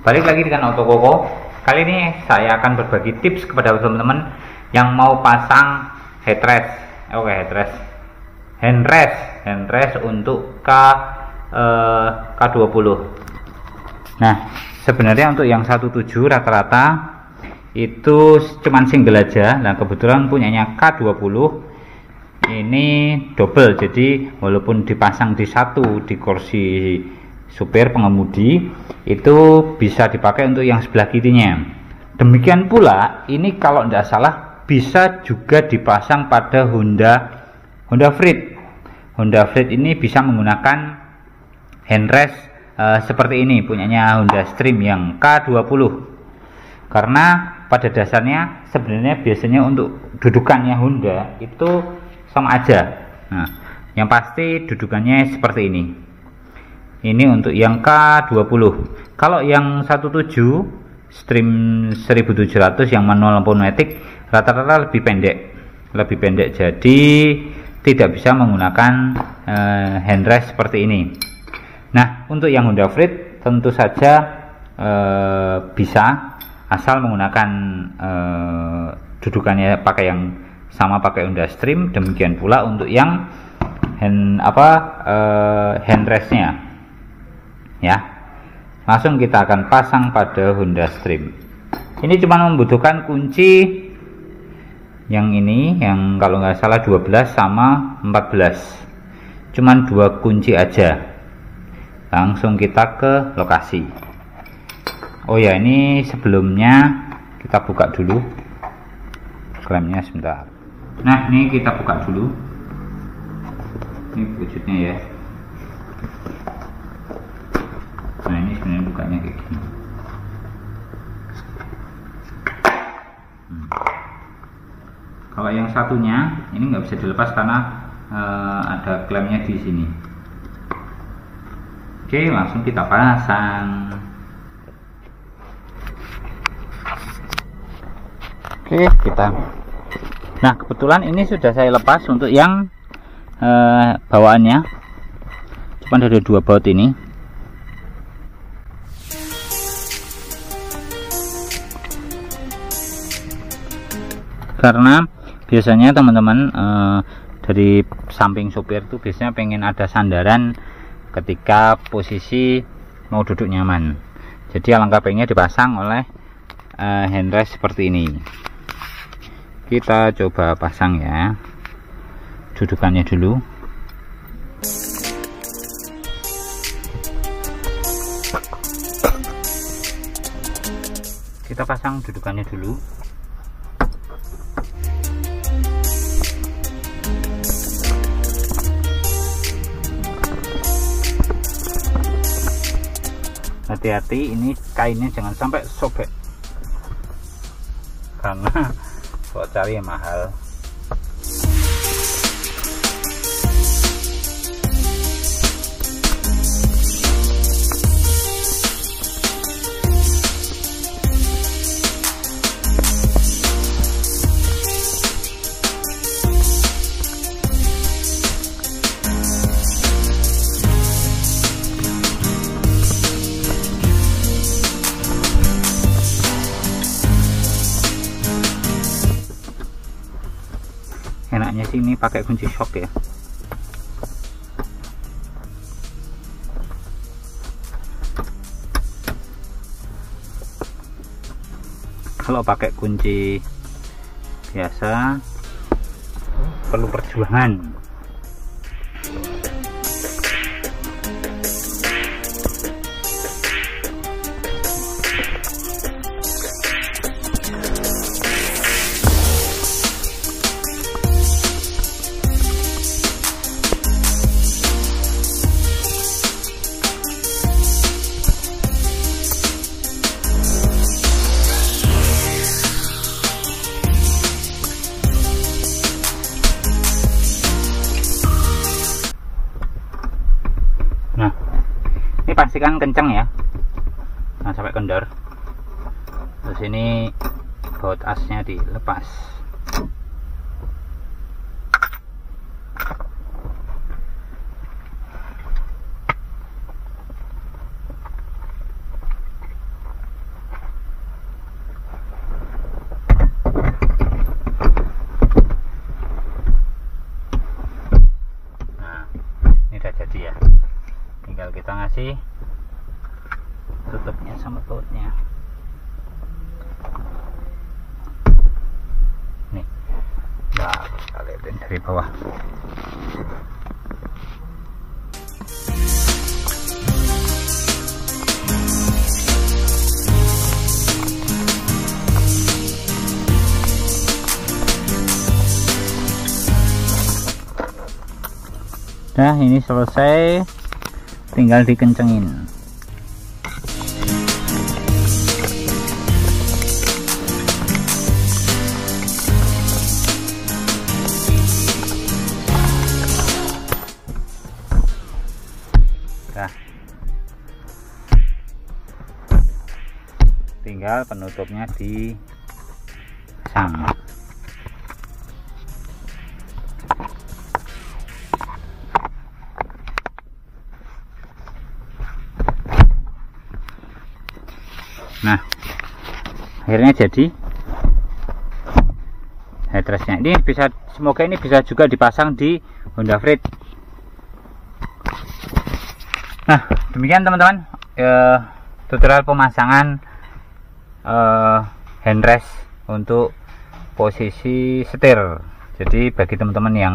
Balik lagi dengan Otokoko. Kali ini saya akan berbagi tips kepada teman-teman yang mau pasang headrest. Handrest untuk K20. Nah, sebenarnya untuk yang 17 rata-rata itu cuman single aja. Nah, kebetulan punyanya K20 ini double, jadi walaupun dipasang di satu di kursi supir pengemudi itu bisa dipakai untuk yang sebelah kirinya. Demikian pula ini kalau tidak salah bisa juga dipasang pada Honda Freed. Honda Freed ini bisa menggunakan handrest seperti ini, punyanya Honda Stream yang K20. Karena pada dasarnya sebenarnya biasanya untuk dudukannya Honda itu sama aja. Nah, yang pasti dudukannya seperti ini. Ini untuk yang K20. Kalau yang 17 Stream 1700 yang manual maupun matic rata-rata lebih pendek, jadi tidak bisa menggunakan handrest seperti ini. Nah, untuk yang Honda Freed tentu saja bisa, asal menggunakan dudukannya pakai yang sama, pakai Honda Stream. Demikian pula untuk yang handrestnya. Ya, langsung kita akan pasang pada Honda Stream. Ini cuma membutuhkan kunci yang ini, yang kalau nggak salah 12 sama 14, cuman 2 kunci aja. Langsung kita ke lokasi. Oh ya, ini sebelumnya kita buka dulu klemnya sebentar. Nah, ini kita buka dulu, ini wujudnya ya. Nah, ini sebenarnya bukanya kayak gini. Kalau yang satunya ini nggak bisa dilepas karena ada klemnya di sini. Oke, langsung kita pasang. Oke, nah, kebetulan ini sudah saya lepas untuk yang bawaannya. Cuma ada 2 baut ini. Karena biasanya teman-teman dari samping supir tuh biasanya pengen ada sandaran ketika posisi mau duduk nyaman. Jadi alangkah baiknya dipasang oleh handrest seperti ini. Kita coba pasang ya, dudukannya dulu. Kita pasang dudukannya dulu. Hati-hati, ini kainnya jangan sampai sobek karena kok cari yang mahal. Enaknya sih ini pakai kunci shock ya. Kalau pakai kunci biasa perlu perjuangan. Pastikan kencang ya, nah sampai kendor. Terus ini baut asnya dilepas. tutupnya sama bautnya. Nih, nah kita lihatin dari bawah. Nah, ini selesai, tinggal dikencengin. Nah, tinggal penutupnya dipasang. Nah, akhirnya jadi headrestnya. Ini bisa, semoga ini bisa juga dipasang di Honda Freed. Nah, demikian teman-teman tutorial pemasangan handrest untuk posisi setir. Jadi bagi teman-teman yang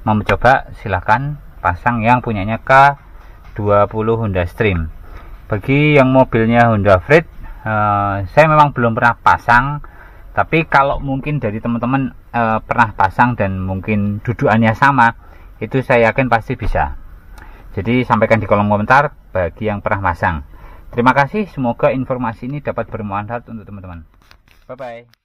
mau mencoba, silahkan pasang yang punyanya K20 Honda Stream. Bagi yang mobilnya Honda Freed, saya memang belum pernah pasang, tapi kalau mungkin dari teman-teman pernah pasang dan mungkin dudukannya sama, itu saya yakin pasti bisa. Jadi sampaikan di kolom komentar bagi yang pernah pasang. Terima kasih, semoga informasi ini dapat bermanfaat untuk teman-teman. Bye bye.